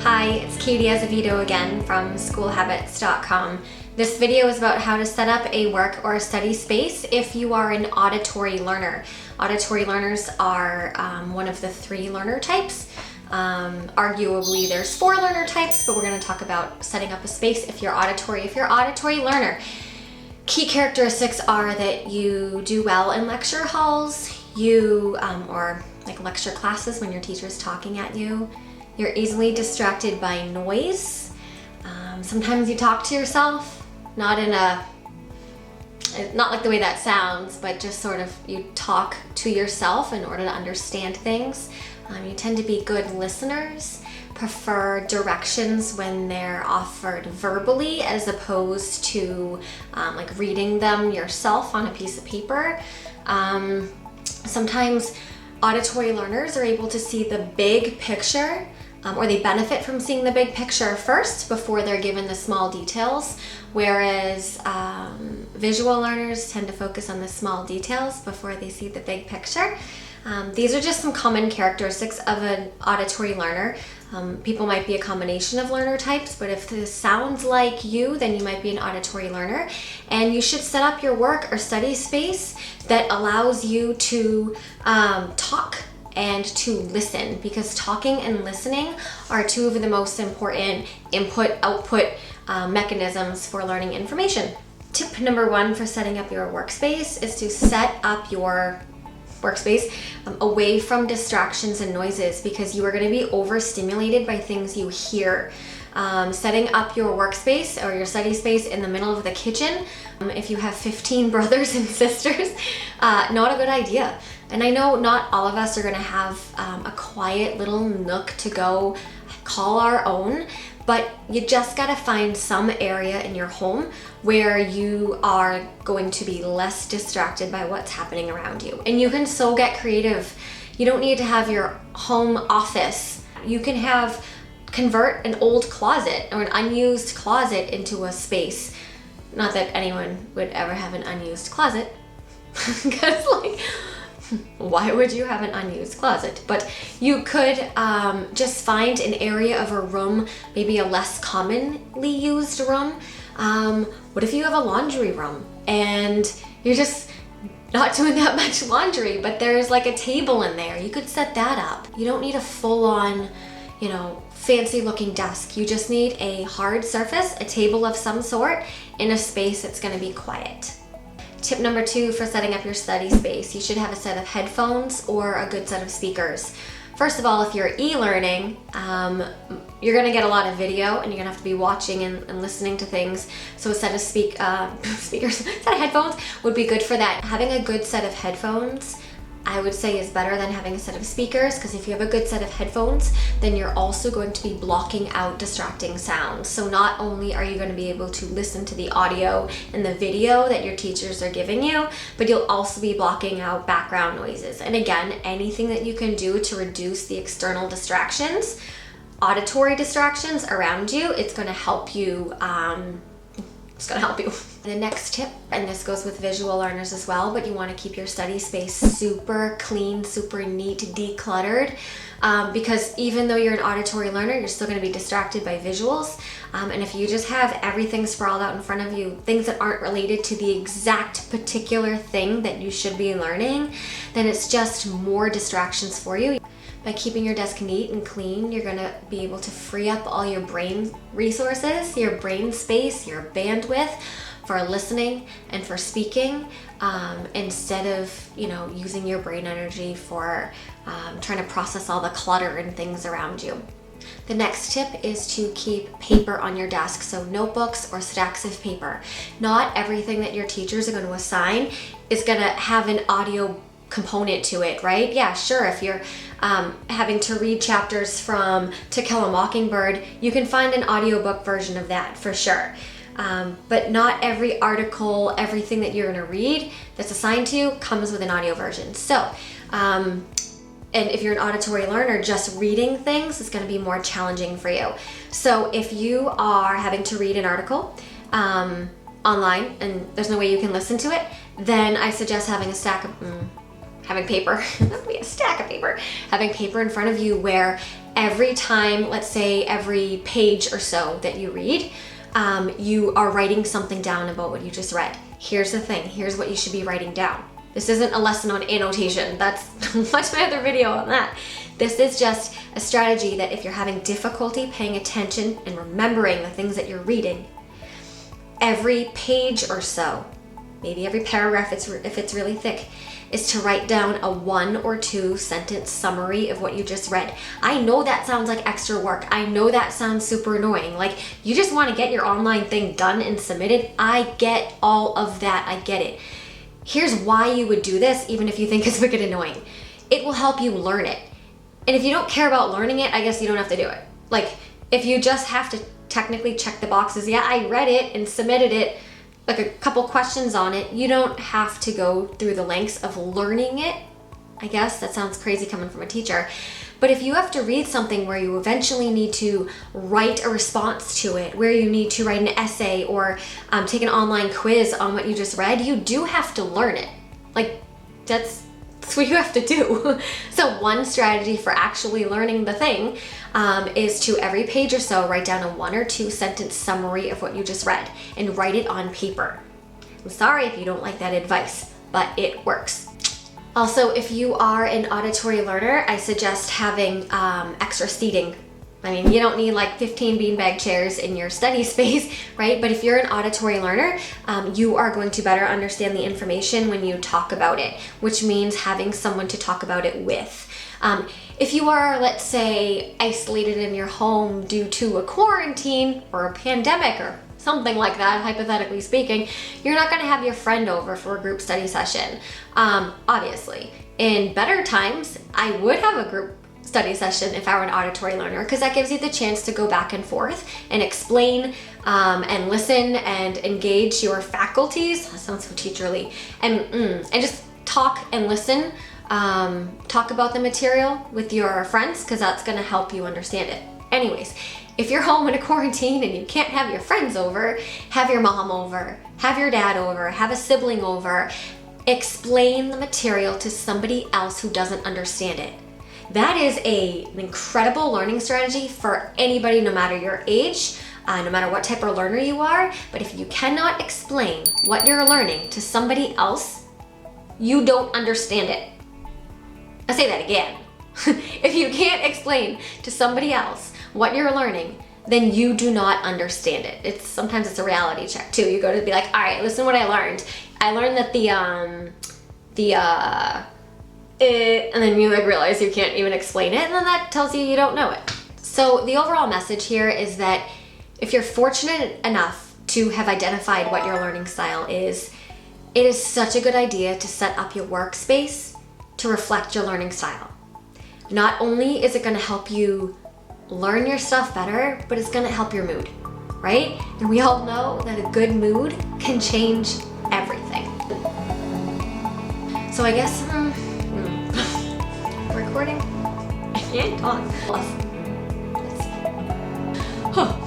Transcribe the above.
Hi, it's Katie Azevedo again from SchoolHabits.com. This video is about how to set up a work or a study space if you are an auditory learner. Auditory learners are one of the 3 learner types. Arguably there's 4 learner types, but we're going to talk about setting up a space if you're auditory. If you're an auditory learner, key characteristics are that you do well in lecture halls, or like lecture classes when your teacher's talking at you. You're easily distracted by noise. Sometimes you talk to yourself, not like the way that sounds, but just sort of you talk to yourself in order to understand things. You tend to be good listeners, prefer directions when they're offered verbally as opposed to like reading them yourself on a piece of paper. Sometimes auditory learners are able to see the big picture, or they benefit from seeing the big picture first before they're given the small details, whereas visual learners tend to focus on the small details before they see the big picture. These are just some common characteristics of an auditory learner. People might be a combination of learner types, but if this sounds like you, then you might be an auditory learner. And you should set up your work or study space that allows you to talk and to listen, because talking and listening are 2 of the most important input-output mechanisms for learning information. Tip number 1 for setting up your workspace is to set up your workspace away from distractions and noises, because you are going to be overstimulated by things you hear. Setting up your workspace or your study space in the middle of the kitchen, if you have 15 brothers and sisters, not a good idea. And I know not all of us are going to have a quiet little nook to go call our own, but you just got to find some area in your home where you are going to be less distracted by what's happening around you. And you can so get creative. You don't need to have your home office. You can convert an old closet or an unused closet into a space. Not that anyone would ever have an unused closet, because like, why would you have an unused closet? But you could just find an area of a room, maybe a less commonly used room. What if you have a laundry room and you're just not doing that much laundry, but there's like a table in there? You could set that up. You don't need a full-on, fancy looking desk. You just need a hard surface, a table of some sort, in a space that's going to be quiet. Tip number 2 for setting up your study space: you should have a set of headphones or a good set of speakers. First of all, if you're e-learning, you're going to get a lot of video and you're going to have to be watching and listening to things. So a set of set of headphones would be good for that. Having a good set of headphones, I would say, is better than having a set of speakers, because if you have a good set of headphones, then you're also going to be blocking out distracting sounds. So not only are you going to be able to listen to the audio and the video that your teachers are giving you, but you'll also be blocking out background noises. And again, anything that you can do to reduce the external distractions, auditory distractions around you, it's going to help you. The next tip, and this goes with visual learners as well, but you want to keep your study space super clean, super neat, decluttered, because even though you're an auditory learner, you're still going to be distracted by visuals. And if you just have everything sprawled out in front of you, things that aren't related to the exact particular thing that you should be learning, then it's just more distractions for you. By keeping your desk neat and clean, you're going to be able to free up all your brain resources, your brain space, your bandwidth for listening and for speaking, instead of, using your brain energy for trying to process all the clutter and things around you. The next tip is to keep paper on your desk, so notebooks or stacks of paper. Not everything that your teachers are going to assign is going to have an audio component to it, right? Yeah, sure. If you're having to read chapters from To Kill a Mockingbird, you can find an audiobook version of that for sure. But not every article, everything that you're going to read that's assigned to you comes with an audio version. So, and if you're an auditory learner, just reading things is going to be more challenging for you. So if you are having to read an article online and there's no way you can listen to it, then I suggest having a stack of having paper, that would be a stack of paper, having paper in front of you where every time, let's say every page or so that you read, you are writing something down about what you just read. Here's the thing, here's what you should be writing down. This isn't a lesson on annotation. That's watch my other video on that. This is just a strategy that if you're having difficulty paying attention and remembering the things that you're reading, every page or so, maybe every paragraph if it's really thick, is to write down a 1 or 2 sentence summary of what you just read. I know that sounds like extra work. I know that sounds super annoying. Like, you just want to get your online thing done and submitted. I get all of that. I get it. Here's why you would do this, even if you think it's wicked annoying. It will help you learn it. And if you don't care about learning it, I guess you don't have to do it. Like, if you just have to technically check the boxes, yeah, I read it and submitted it, like a couple questions on it, you don't have to go through the lengths of learning it. I guess that sounds crazy coming from a teacher. But if you have to read something where you eventually need to write a response to it, where you need to write an essay or take an online quiz on what you just read, you do have to learn it. Like, that's what you have to do. So one strategy for actually learning the thing is to every page or so write down a 1 or 2 sentence summary of what you just read and write it on paper. I'm sorry if you don't like that advice, but it works. Also, if you are an auditory learner, I suggest having extra seating. I mean, you don't need like 15 beanbag chairs in your study space, right? But if you're an auditory learner, you are going to better understand the information when you talk about it, which means having someone to talk about it with. If you are, let's say, isolated in your home due to a quarantine or a pandemic or something like that, hypothetically speaking, you're not going to have your friend over for a group study session. Obviously, in better times, I would have a group study session if I were an auditory learner, because that gives you the chance to go back and forth and explain and listen and engage your faculties. That sounds so teacherly. And just talk and listen. Talk about the material with your friends, because that's going to help you understand it. Anyways, if you're home in a quarantine and you can't have your friends over, have your mom over, have your dad over, have a sibling over. Explain the material to somebody else who doesn't understand it. That is an incredible learning strategy for anybody, no matter your age, no matter what type of learner you are. But if you cannot explain what you're learning to somebody else, you don't understand it. I'll say that again. If you can't explain to somebody else what you're learning, then you do not understand it. Sometimes it's a reality check too. You go to be like, all right, listen to what I learned. I learned that and then you like realize you can't even explain it, and then that tells you don't know it. So the overall message here is that if you're fortunate enough to have identified what your learning style is, it is such a good idea to set up your workspace to reflect your learning style. Not only is it going to help you learn your stuff better, but it's going to help your mood, right? And we all know that a good mood can change everything. So I guess recording. I can't talk. Let's see.